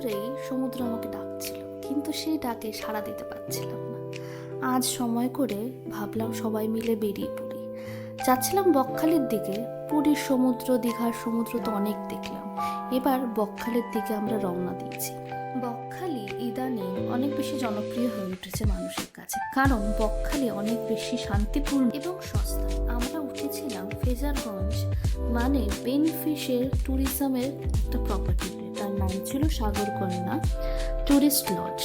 ধরেই সমুদ্র আমাকে ডাকছিল, কিন্তু সেই ডাকে সাড়া দিতে পারছিলাম না। আজ সময় করে ভাবলাম সবাই মিলে বেরিয়ে পড়ি। যাচ্ছিলাম বকখালির দিকে। পুরীর সমুদ্র, দীঘার সমুদ্র তো অনেক দেখলাম, এবার বকখালির দিকে আমরা রওনা দিয়েছি। বকখালি ইদানিং অনেক বেশি জনপ্রিয় হয়ে উঠেছে মানুষের কাছে, কারণ বকখালি অনেক বেশি শান্তিপূর্ণ এবং সস্তা। আমরা উঠেছিলাম ফেজারগঞ্জ, মানে বেনফিশের ট্যুরিজমের একটা প্রপার্টি, তার নাম ছিল সাগরকন্যা ট্যুরিস্ট লজ।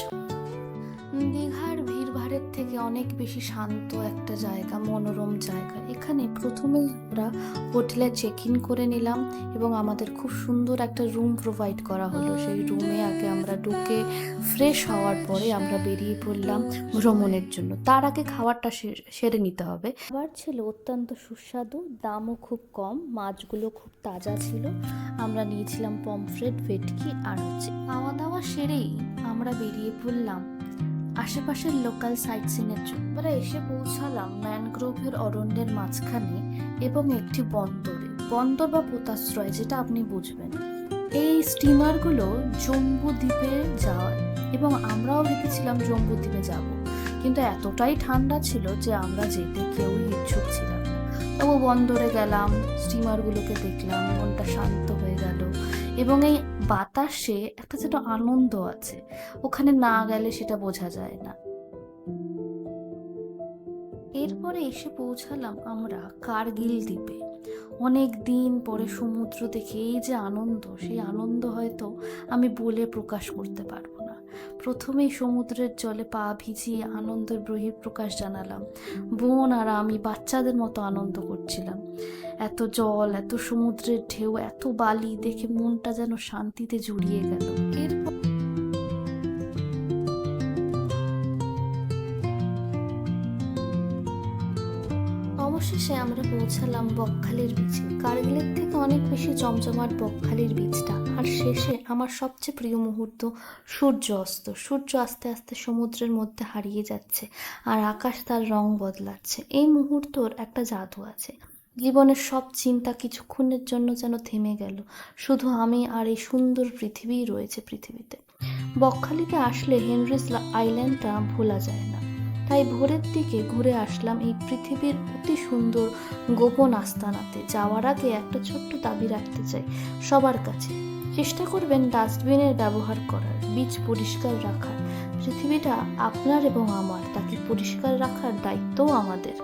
দীঘার ভিড়ভাড়ের থেকে অনেক বেশি শান্ত একটা জায়গা, মনোরম জায়গা। এখানে প্রথমে আমরা হোটেলে চেক ইন করে নিলাম এবং আমাদের খুব সুন্দর একটা রুম প্রোভাইড করা হলো। সেই রুমে আগে আমরা ঢুকে ফ্রেশ হওয়ার পরে আমরা বেরিয়ে পড়লাম ভ্রমণের জন্য। তার আগে খাবারটা সেরে নিতে হবে। খাবার ছিল অত্যন্ত সুস্বাদু, দামও খুব কম, মাছগুলো খুব তাজা ছিল। আমরা নিয়েছিলাম পমফ্রেট, ভেটকি আর খাওয়া দাওয়া সেরেই আমরা বেরিয়ে পড়লাম আশেপাশের লোকাল সাইট সিনের জন্য। আমরা এসে পৌঁছালাম ম্যানগ্রোভের অরণ্যের মাঝখানে এবং একটি বন্দর বা পোতাশ্রয়, যেটা আপনি বুঝবেন। এই স্টিমারগুলো জম্বু দ্বীপে যায় এবং আমরাও ভেবেছিলাম জম্বু দ্বীপে যাব, কিন্তু এতটাই ঠান্ডা ছিল যে আমরা যেতে কেউই ইচ্ছুক ছিলাম না। তবু বন্দরে গেলাম, স্টিমারগুলোকে দেখলাম, মনটা শান্ত হয়ে গেল। এবং এই বাতাসে একটা যেন আনন্দ আছে, ওখানে না গেলে সেটা বোঝা যায় না। এরপরে এসে পৌঁছালাম আমরা কার্গিল দ্বীপে। অনেক দিন পরে সমুদ্র দেখে এই যে আনন্দ, সেই আনন্দ হয়তো আমি বলে প্রকাশ করতে পারবো না। প্রথমেই সমুদ্রের জলে পা ভিজিয়ে আনন্দের বহিঃপ্রকাশ জানালাম। বোন আর আমি বাচ্চাদের মতো আনন্দ করছিলাম। এত জল, এত সমুদ্রের ঢেউ, এত বালি দেখে মনটা যেন শান্তিতে জুড়িয়ে গেল। এরপর অবশেষে আমরা পৌঁছালাম বকখালির বিচে। কার্গিলের থেকে অনেক বেশি জমজমাট বকখালির বিচটা। আর শেষে আমার সবচেয়ে প্রিয় মুহূর্ত সূর্য অস্ত। সূর্য আস্তে আস্তে সমুদ্রের মধ্যে হারিয়ে যাচ্ছে আর আকাশ তার রং বদলাচ্ছে। এই মুহূর্তর একটা জাদু আছে। জীবনের সব চিন্তা কিছুক্ষণের জন্য যেন থেমে গেল। শুধু আমি আর এই সুন্দর পৃথিবীই রয়েছে পৃথিবীতে। বকখালিতে আসলে হেনরিস আইল্যান্ডটা ভোলা যায় না। তাই ভোরের দিকে ঘুরে আসলাম এই পৃথিবীর অতি সুন্দর গোপন আস্তানাতে। যাওয়ার আগে একটা ছোট্ট দাবি রাখতে চাই সবার কাছে। চেষ্টা করবেন ডাস্টবিনের ব্যবহার করার, বীজ পরিষ্কার রাখার। পৃথিবীটা আপনার এবং আমার, তাকে পরিষ্কার রাখার দায়িত্বও আমাদের।